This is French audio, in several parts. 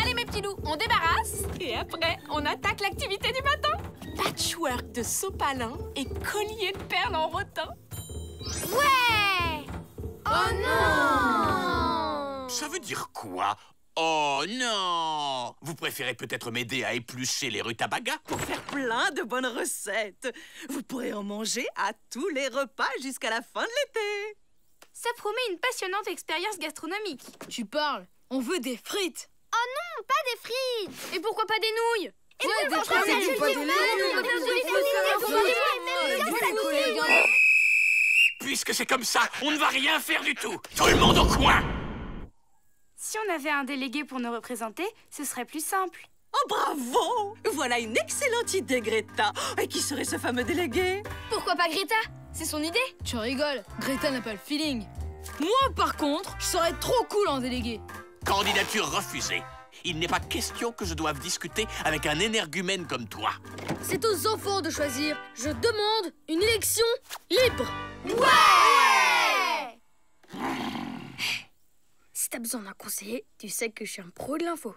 Allez mes petits loups, on débarrasse et après, on attaque l'activité du matin. Patchwork de sopalin et collier de perles en rotin. Ouais! Oh non! Ça veut dire quoi? Oh non! Vous préférez peut-être m'aider à éplucher les rutabagas? Pour faire plein de bonnes recettes. Vous pourrez en manger à tous les repas jusqu'à la fin de l'été. Ça promet une passionnante expérience gastronomique. Tu parles, on veut des frites. Oh non, pas des frites! Et pourquoi pas des nouilles? Ouais, des frites, pas des nouilles. Puisque c'est comme ça, on ne va rien faire du tout. Tout le monde au coin! Si on avait un délégué pour nous représenter, ce serait plus simple. Oh, bravo! Voilà une excellente idée, Greta. Et qui serait ce fameux délégué? Pourquoi pas Greta? C'est son idée. Tu rigoles, Greta n'a pas le feeling. Moi, par contre, je serais trop cool en délégué. Candidature refusée. Il n'est pas question que je doive discuter avec un énergumène comme toi. C'est aux enfants de choisir. Je demande une élection libre. Ouais! Si t'as besoin d'un conseiller, tu sais que je suis un pro de l'info.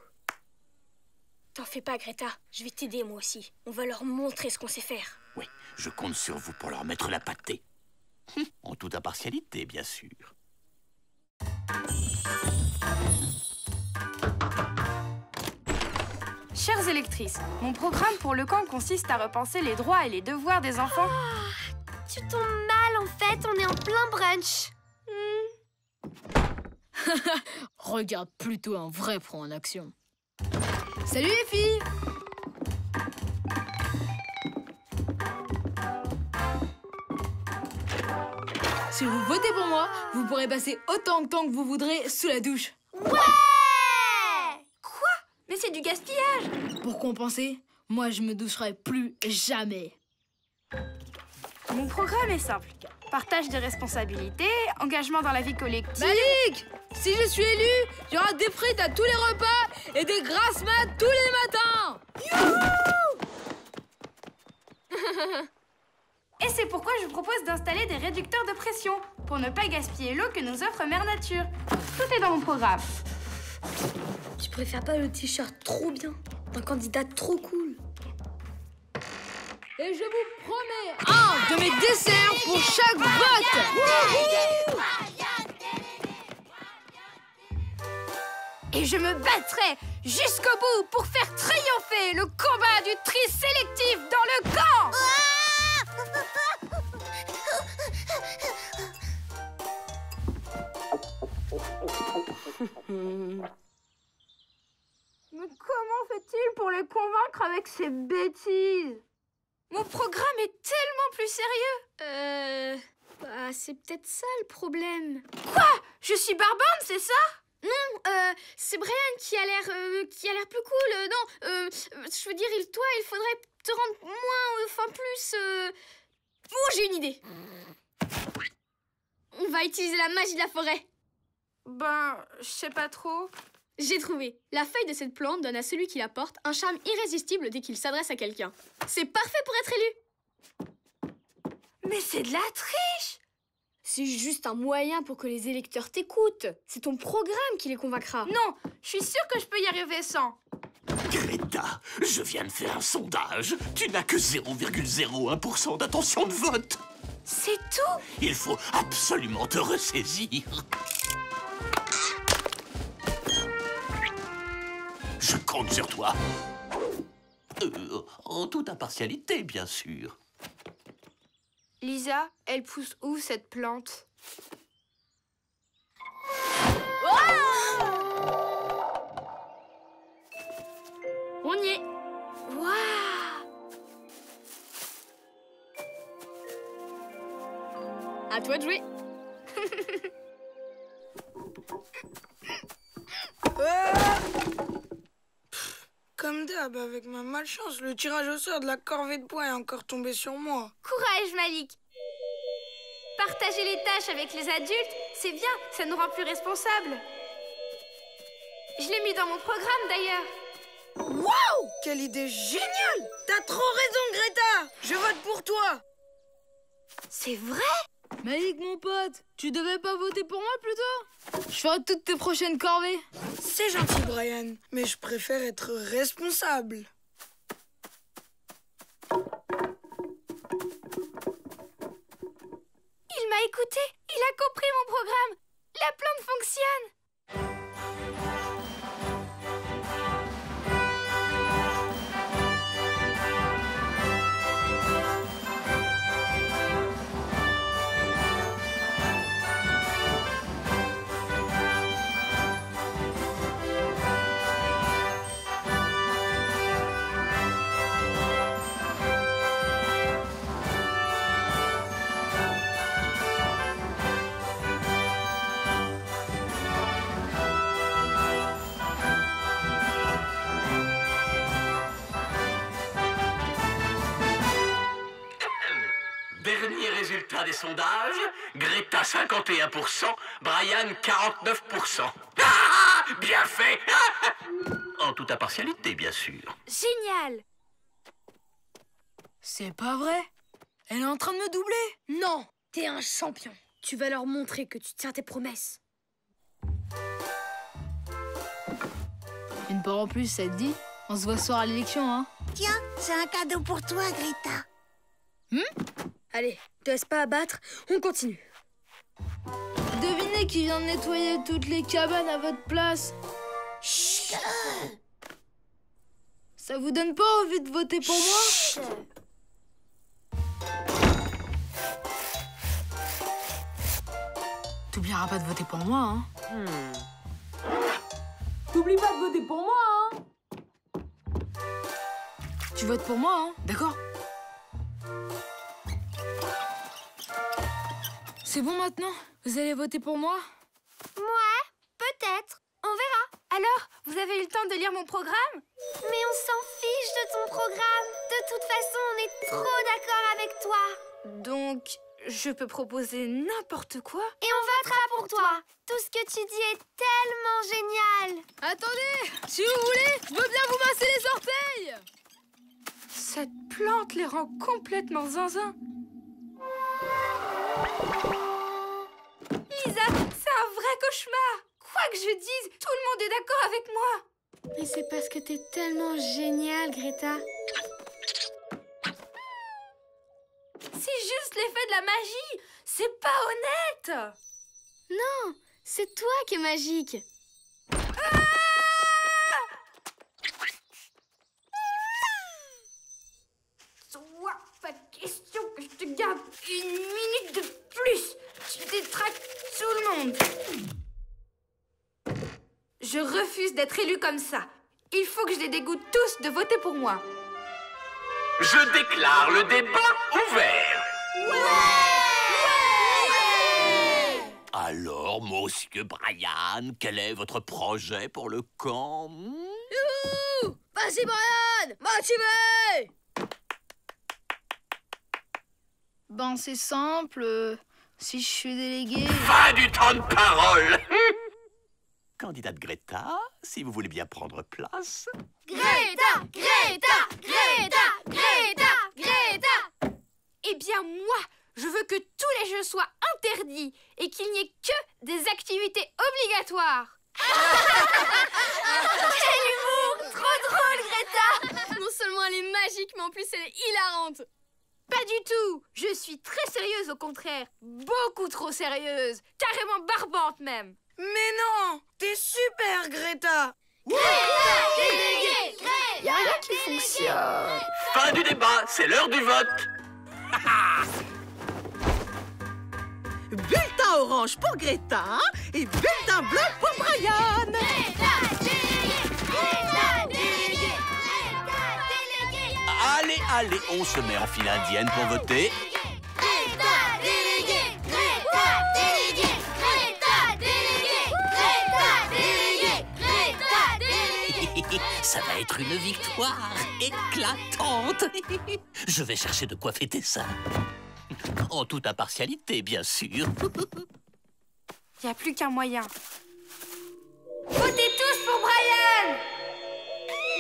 T'en fais pas, Greta. Je vais t'aider, moi aussi. On va leur montrer ce qu'on sait faire. Oui, je compte sur vous pour leur mettre la pâtée. En toute impartialité, bien sûr. Chères électrices, mon programme pour le camp consiste à repenser les droits et les devoirs des enfants. Tu tombes mal, en fait. On est en plein brunch. Regarde plutôt un vrai pro en action. Salut les filles! Si vous votez pour moi, vous pourrez passer autant de temps que vous voudrez sous la douche. Ouais! Quoi? Mais c'est du gaspillage! Pour compenser, moi je me doucherai plus jamais. Mon programme est simple. Partage des responsabilités, engagement dans la vie collective... Malik! Si je suis élu, il y aura des frites à tous les repas et des grasses mat tous les matins! Et c'est pourquoi je propose d'installer des réducteurs de pression pour ne pas gaspiller l'eau que nous offre Mère Nature. Tout est dans mon programme. Tu préfères pas le t-shirt trop bien d'un candidat trop cool? Et je vous promets un de mes desserts pour chaque vote! Et je me battrai jusqu'au bout pour faire triompher le combat du tri sélectif dans le camp! Mais comment fait-il pour les convaincre avec ces bêtises? Mon programme est tellement plus sérieux. C'est peut-être ça le problème. Quoi? Je suis Barbande, c'est ça? Non, c'est Brian qui a l'air plus cool. Non, je veux dire, toi, il faudrait te rendre moins, enfin plus... Oh, j'ai une idée. On va utiliser la magie de la forêt. Ben, je sais pas trop. J'ai trouvé. La feuille de cette plante donne à celui qui la porte un charme irrésistible dès qu'il s'adresse à quelqu'un. C'est parfait pour être élu. Mais c'est de la triche! C'est juste un moyen pour que les électeurs t'écoutent. C'est ton programme qui les convaincra. Non, je suis sûre que je peux y arriver sans. Greta, je viens de faire un sondage. Tu n'as que 0,01% d'intention de vote. C'est tout? Il faut absolument te ressaisir. Je compte sur toi. En toute impartialité, bien sûr. Lisa, elle pousse où, cette plante? On y est. Waouh! À toi de jouer. Comme d'hab, avec ma malchance, le tirage au sort de la corvée de bois est encore tombé sur moi. Courage, Malik! Partager les tâches avec les adultes, c'est bien, ça nous rend plus responsables. Je l'ai mis dans mon programme, d'ailleurs. Waouh! Quelle idée géniale! T'as trop raison, Greta! Je vote pour toi! C'est vrai? Malik, mon pote, tu devais pas voter pour moi plutôt? Je ferai toutes tes prochaines corvées. C'est gentil, Brian, mais je préfère être responsable. Il m'a écouté. Il a compris mon programme. La plante fonctionne. Dernier résultat des sondages, Greta 51%, Brian 49%. Ah, bien fait. En toute impartialité, bien sûr. Génial. C'est pas vrai? Elle est en train de me doubler. Non, t'es un champion. Tu vas leur montrer que tu tiens tes promesses. Une part en plus, ça te dit? On se voit ce soir à l'élection, hein? Tiens, c'est un cadeau pour toi, Greta. Allez, te laisse pas abattre, on continue. Devinez qui vient de nettoyer toutes les cabanes à votre place. Chut. Ça vous donne pas envie de voter pour moi? T'oublieras pas de voter pour moi, hein? T'oublies pas de voter pour moi, hein? Tu votes pour moi, hein? D'accord? C'est bon maintenant? Vous allez voter pour moi? Ouais, peut-être. On verra. Alors, vous avez eu le temps de lire mon programme? Mais on s'en fiche de ton programme. De toute façon, on est trop d'accord avec toi. Donc, je peux proposer n'importe quoi? Et on votera pour toi. Tout ce que tu dis est tellement génial. Attendez! Si vous voulez, je veux bien vous masser les orteils! Cette plante les rend complètement zinzin. Lisa, c'est un vrai cauchemar. Quoi que je dise, tout le monde est d'accord avec moi. Mais c'est parce que t'es tellement géniale, Greta. C'est juste l'effet de la magie. C'est pas honnête. Non, c'est toi qui es magique. Soit pas question que je te garde une minute de plus. Tu détraques tout le monde. Je refuse d'être élue comme ça. Il faut que je les dégoûte tous de voter pour moi. Je déclare le débat ouvert. Alors, monsieur Brian, quel est votre projet pour le camp? Youhou! Vas-y, Brian! Motivé! Ben, c'est simple. Si je suis délégué... Fin du temps de parole. Candidate Greta, si vous voulez bien prendre place. Greta! Greta! Greta! Greta! Greta! Eh bien, moi, je veux que tous les jeux soient interdits et qu'il n'y ait que des activités obligatoires. Quel humour! Trop drôle, Greta! Non seulement elle est magique, mais en plus elle est hilarante. Pas du tout! Je suis très sérieuse, au contraire. Beaucoup trop sérieuse. Carrément barbante, même. Mais non, t'es super, Greta. Délégué! Y a rien qui fonctionne. Fin du débat, c'est l'heure du vote. Bulletin orange pour Greta et bulletin bleu pour Brian. Allez, allez, on se met en file indienne pour voter. Ça va être une victoire éclatante. Je vais chercher de quoi fêter ça. En toute impartialité, bien sûr. Il n'y a plus qu'un moyen. Votez tous pour Brian!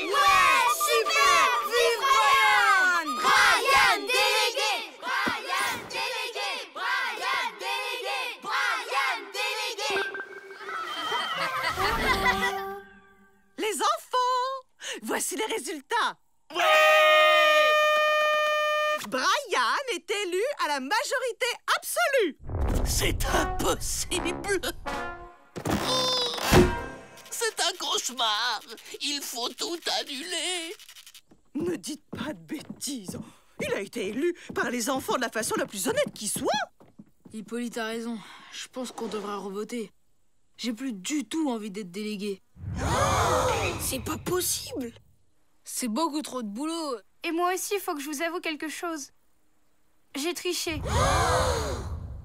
Ouais, super! Vive Brian! Brian délégué! Brian délégué! Brian Les enfants, voici les résultats. Ouais! Brian est élu à la majorité absolue. C'est impossible. C'est un cauchemar. Il faut tout annuler. Ne dites pas de bêtises. Il a été élu par les enfants de la façon la plus honnête qui soit. Hippolyte a raison. Je pense qu'on devrait revoter. J'ai plus du tout envie d'être délégué. C'est pas possible. C'est beaucoup trop de boulot. Et moi aussi, il faut que je vous avoue quelque chose. J'ai triché.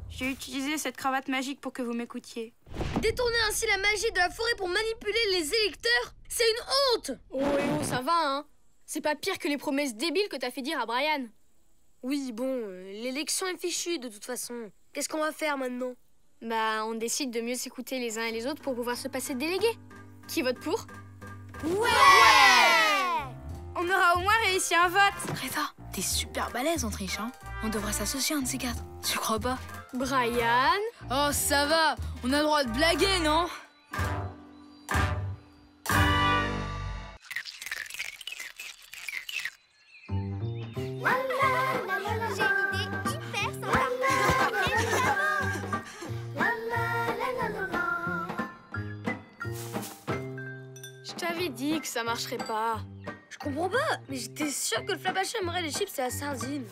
J'ai utilisé cette cravate magique pour que vous m'écoutiez. Détourner ainsi la magie de la forêt pour manipuler les électeurs, c'est une honte! Oh, ça va, hein? C'est pas pire que les promesses débiles que t'as fait dire à Brian. Oui, bon, l'élection est fichue de toute façon. Qu'est-ce qu'on va faire maintenant? Bah, on décide de mieux s'écouter les uns et les autres pour pouvoir se passer de délégués. Qui vote pour? Ouais! On aura au moins réussi un vote. Greta, t'es super balèze en triche, hein? On devrait s'associer un de ces quatre. Tu crois pas? Brian? Oh, ça va. On a le droit de blaguer, non? J'ai une idée hyper sympa. Je t'avais dit que ça marcherait pas. Je comprends pas, mais j'étais sûre que le Flapacha aimerait les chips et la sardine.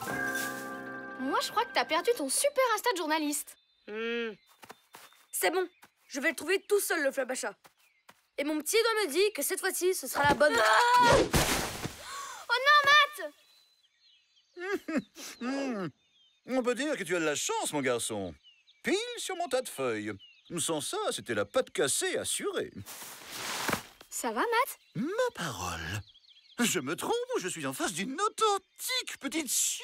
Moi, je crois que t'as perdu ton super Insta de journaliste. C'est bon, je vais le trouver tout seul, le Flapacha. Et mon petit doigt me dit que cette fois-ci, ce sera la bonne. On peut dire que tu as de la chance, mon garçon. Pile sur mon tas de feuilles. Sans ça, c'était la patte cassée assurée. Ça va, Matt? Ma parole. Je me trompe ou je suis en face d'une authentique petite sioux?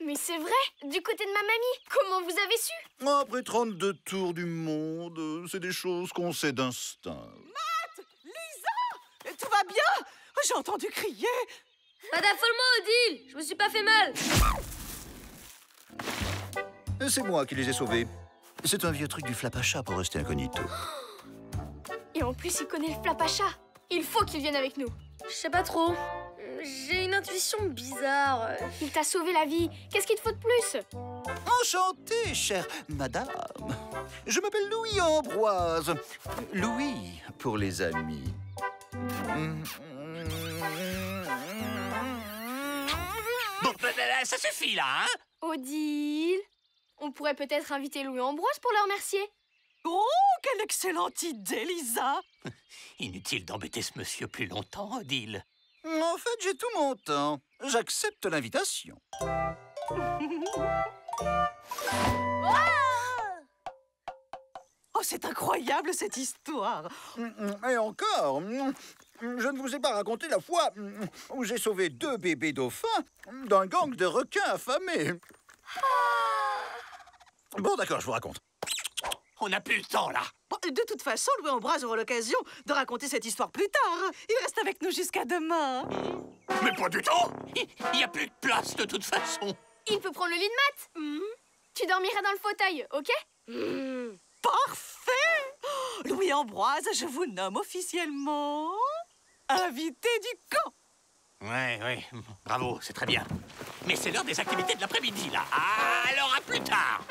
Mais c'est vrai, du côté de ma mamie. Comment vous avez su? Après 32 tours du monde, c'est des choses qu'on sait d'instinct. Matt! Lisa! Tout va bien? J'ai entendu crier. Pas d'affolement, Odile! Je me suis pas fait mal! C'est moi qui les ai sauvés. C'est un vieux truc du Flapacha pour rester incognito. Et en plus, il connaît le Flapacha. Il faut qu'il vienne avec nous. Je sais pas trop. J'ai une intuition bizarre. Il t'a sauvé la vie. Qu'est-ce qu'il te faut de plus? Enchanté, chère madame. Je m'appelle Louis Ambroise. Louis pour les amis. Bon, ça suffit, là, hein? Odile, on pourrait peut-être inviter Louis Ambroise pour le remercier. Oh, quelle excellente idée, Lisa! Inutile d'embêter ce monsieur plus longtemps, Odile. En fait, j'ai tout mon temps. J'accepte l'invitation. Oh, c'est incroyable, cette histoire! Et encore, je ne vous ai pas raconté la fois où j'ai sauvé 2 bébés dauphins d'un gang de requins affamés. Bon, d'accord, je vous raconte. On n'a plus le temps, là. Bon, de toute façon, Louis Ambroise aura l'occasion de raconter cette histoire plus tard. Il reste avec nous jusqu'à demain. Mais pas du tout. Il n'y a plus de place, de toute façon. Il peut prendre le lit de Matt. Tu dormiras dans le fauteuil, ok? Parfait! Louis Ambroise, je vous nomme officiellement invité du camp. Ouais, bravo, c'est très bien. Mais c'est l'heure des activités de l'après-midi, là. Alors, à plus tard.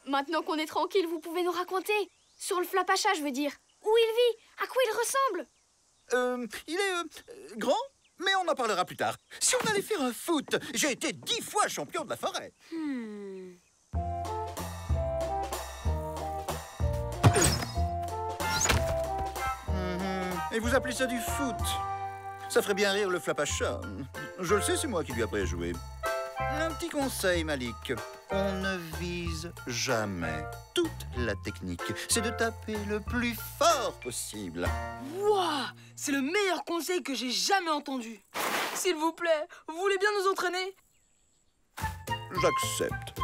Maintenant qu'on est tranquille, vous pouvez nous raconter. Sur le Flapacha, je veux dire. Où il vit? À quoi il ressemble? Il est grand, mais on en parlera plus tard. Si on allait faire un foot, j'ai été 10 fois champion de la forêt. Et vous appelez ça du foot? Ça ferait bien rire le Flapacha. Je le sais, c'est moi qui lui ai appris à jouer. Un petit conseil, Malik. On ne vise jamais. Toute la technique, c'est de taper le plus fort possible. Wouah! C'est le meilleur conseil que j'ai jamais entendu. S'il vous plaît, vous voulez bien nous entraîner? J'accepte.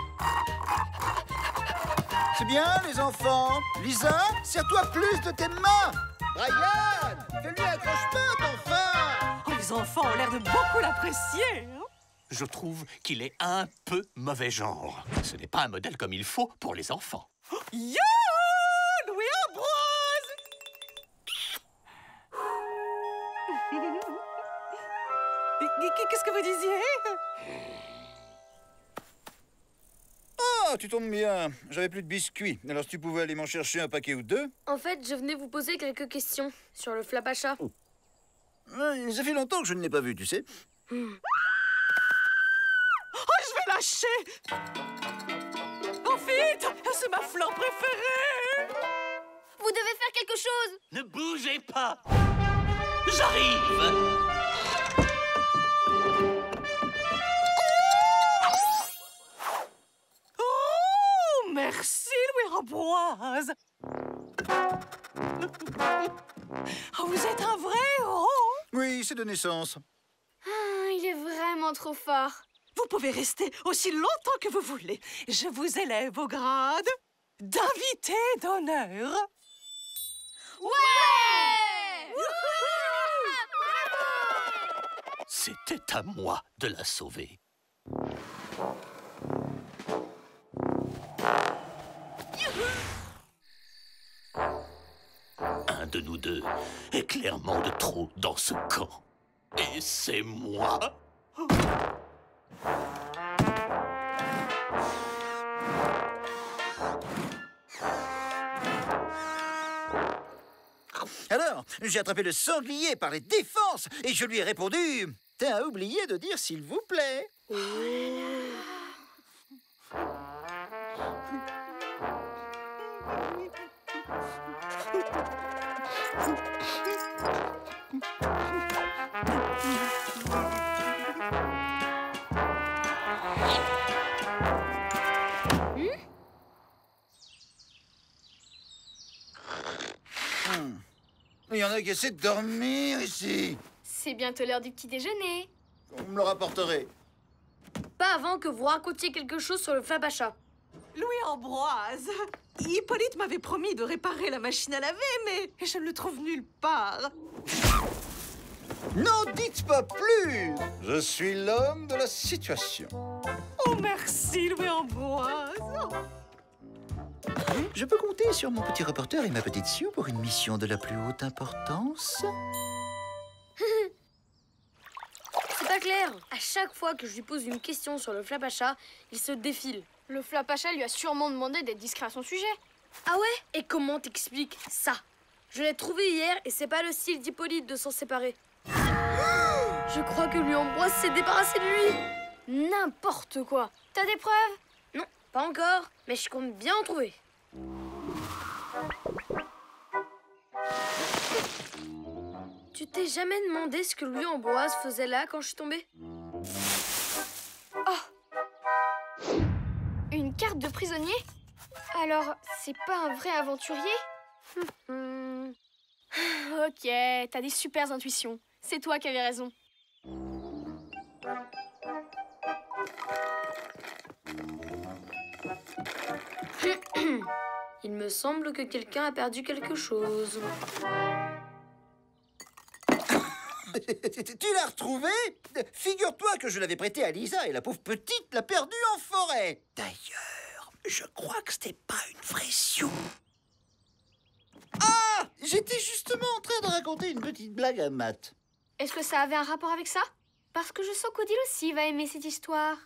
C'est bien, les enfants. Lisa, serre-toi plus de tes mains. Brian, fais-lui un croche-patte, enfin. Oh, les enfants ont l'air de beaucoup l'apprécier. Je trouve qu'il est un peu mauvais genre. Ce n'est pas un modèle comme il faut pour les enfants. Yo! Louis Ambroise! Qu'est-ce que vous disiez? Ah, tu tombes bien. J'avais plus de biscuits. Alors si tu pouvais aller m'en chercher un paquet ou deux. En fait, je venais vous poser quelques questions sur le flapacha. Ça fait longtemps que je ne l'ai pas vu, tu sais. Oh, je vais lâcher! Oh, vite! C'est ma fleur préférée! Vous devez faire quelque chose. Ne bougez pas! J'arrive! Oh, merci, Louis Ramboise! Oh, vous êtes un vrai héros! Oui, c'est de naissance. Ah, il est vraiment trop fort. Vous pouvez rester aussi longtemps que vous voulez. Je vous élève au grade d'invité d'honneur. Ouais! C'était à moi de la sauver. Un de nous deux est clairement de trop dans ce camp. Et c'est moi. Alors, j'ai attrapé le sanglier par les défenses et je lui ai répondu « T'as oublié de dire s'il vous plaît ». Il y en a qui essaient de dormir ici. C'est bientôt l'heure du petit déjeuner. On me le rapporterait. Pas avant que vous racontiez quelque chose sur le flapacha. Louis Ambroise, Hippolyte m'avait promis de réparer la machine à laver, mais je ne le trouve nulle part. N'en dites pas plus. Je suis l'homme de la situation. Oh, merci, Louis Ambroise. Je peux compter sur mon petit reporter et ma petite Sue pour une mission de la plus haute importance. C'est pas clair. À chaque fois que je lui pose une question sur le flapacha, il se défile. Le flapacha lui a sûrement demandé d'être discret à son sujet. Ah ouais? Et comment t'expliques ça? Je l'ai trouvé hier et c'est pas le style d'Hippolyte de s'en séparer. Je crois que lui Ambroise s'est débarrassé de lui. N'importe quoi. T'as des preuves? Non, pas encore, mais je compte bien en trouver. Tu t'es jamais demandé ce que Louis Ambroise faisait là quand je suis tombée? Oh! Une carte de prisonnier? Alors, c'est pas un vrai aventurier? Ok, t'as des super intuitions. C'est toi qui avais raison. Il me semble que quelqu'un a perdu quelque chose. Tu l'as retrouvé? Figure-toi que je l'avais prêté à Lisa et la pauvre petite l'a perdu en forêt. D'ailleurs, je crois que c'était pas une vraie Sue. Ah! J'étais justement en train de raconter une petite blague à Matt. Est-ce que ça avait un rapport avec ça? Parce que je sens qu'Odile aussi va aimer cette histoire.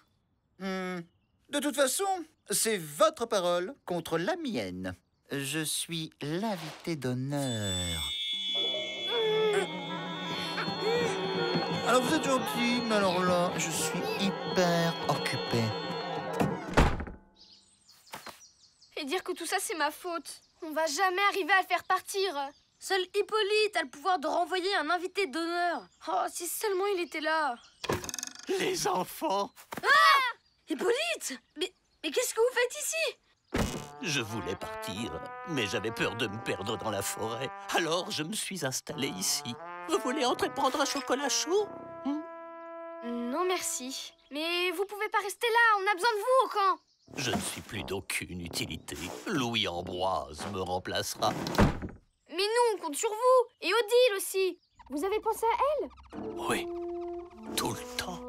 De toute façon, c'est votre parole contre la mienne. Je suis l'invité d'honneur. Alors vous êtes gentil, mais alors là, je suis hyper occupé. Et dire que tout ça, c'est ma faute. On va jamais arriver à le faire partir. Seul Hippolyte a le pouvoir de renvoyer un invité d'honneur. Oh, si seulement il était là. Les enfants! Ah! Hippolyte! Mais qu'est-ce que vous faites ici? Je voulais partir, mais j'avais peur de me perdre dans la forêt. Alors je me suis installé ici. Vous voulez entrer prendre un chocolat chaud? Non, merci. Mais vous pouvez pas rester là, on a besoin de vous au camp. Je ne suis plus d'aucune utilité. Louis Ambroise me remplacera. Mais nous, on compte sur vous. Et Odile aussi. Vous avez pensé à elle? Oui, tout le temps.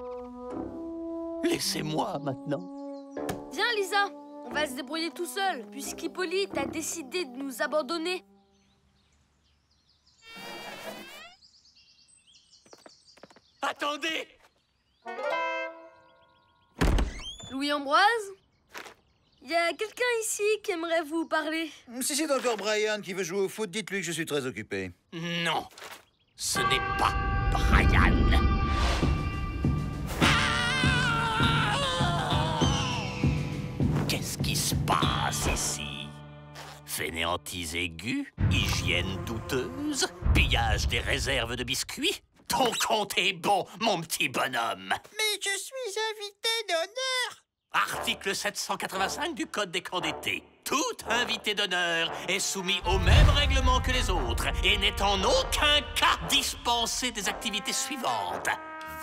Laissez-moi maintenant. Viens, Lisa. On va se débrouiller tout seul, puisqu'Hippolyte a décidé de nous abandonner. Attendez! Louis-Ambroise? Il y a quelqu'un ici qui aimerait vous parler. Si c'est encore Brian qui veut jouer au foot, dites-lui que je suis très occupé. Non, ce n'est pas Brian. Qu'est-ce qui se passe ici? Fainéantise aiguë, hygiène douteuse, pillage des réserves de biscuits. Ton compte est bon, mon petit bonhomme. Mais je suis invité d'honneur. Article 785 du Code des camps d'été. Tout invité d'honneur est soumis au même règlement que les autres et n'est en aucun cas dispensé des activités suivantes.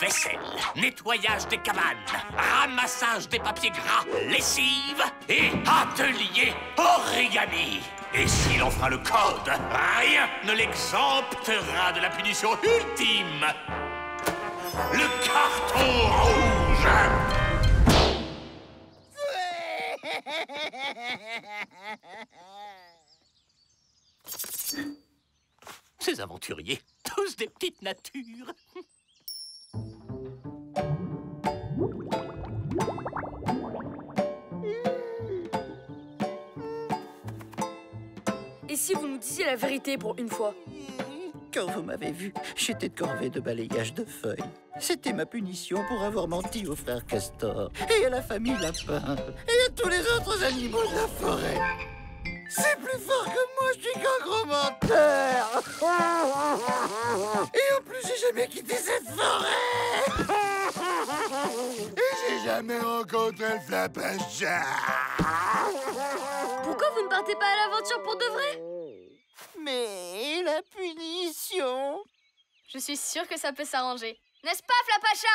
Vaisselle, nettoyage des cabanes, ramassage des papiers gras, lessive et atelier origami. Et s'il enfreint le code, rien ne l'exemptera de la punition ultime. Le carton rouge. Ces aventuriers, tous des petites natures. Et si vous nous disiez la vérité pour une fois? Quand vous m'avez vu, j'étais de corvée de balayage de feuilles. C'était ma punition pour avoir menti au frère Castor, et à la famille Lapin, et à tous les autres animaux de la forêt. C'est plus fort que moi, je suis qu'un gros menteur. Et en plus, j'ai jamais quitté cette forêt. Et j'ai jamais rencontré le Flapacha. Pourquoi vous ne partez pas à l'aventure pour de vrai? Mais la punition... Je suis sûre que ça peut s'arranger. N'est-ce pas, Flapacha?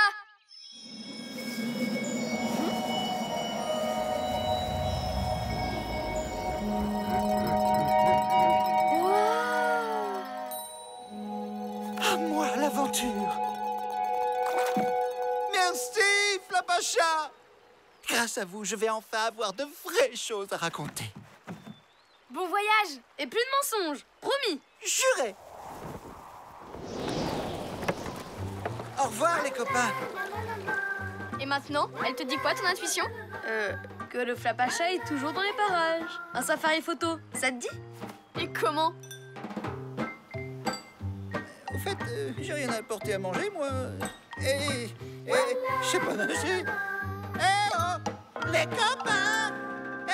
À moi, l'aventure. Merci, Flapacha. Grâce à vous, je vais enfin avoir de vraies choses à raconter. Bon voyage! Et plus de mensonges, promis. Juré. Au revoir, les copains. Et maintenant, elle te dit quoi, ton intuition? Que le Flapacha est toujours dans les parages. Un safari photo, ça te dit? Et comment? Au fait, j'ai rien à apporter à manger, moi. Et je sais pas nager. Eh oh, les copains! Eh!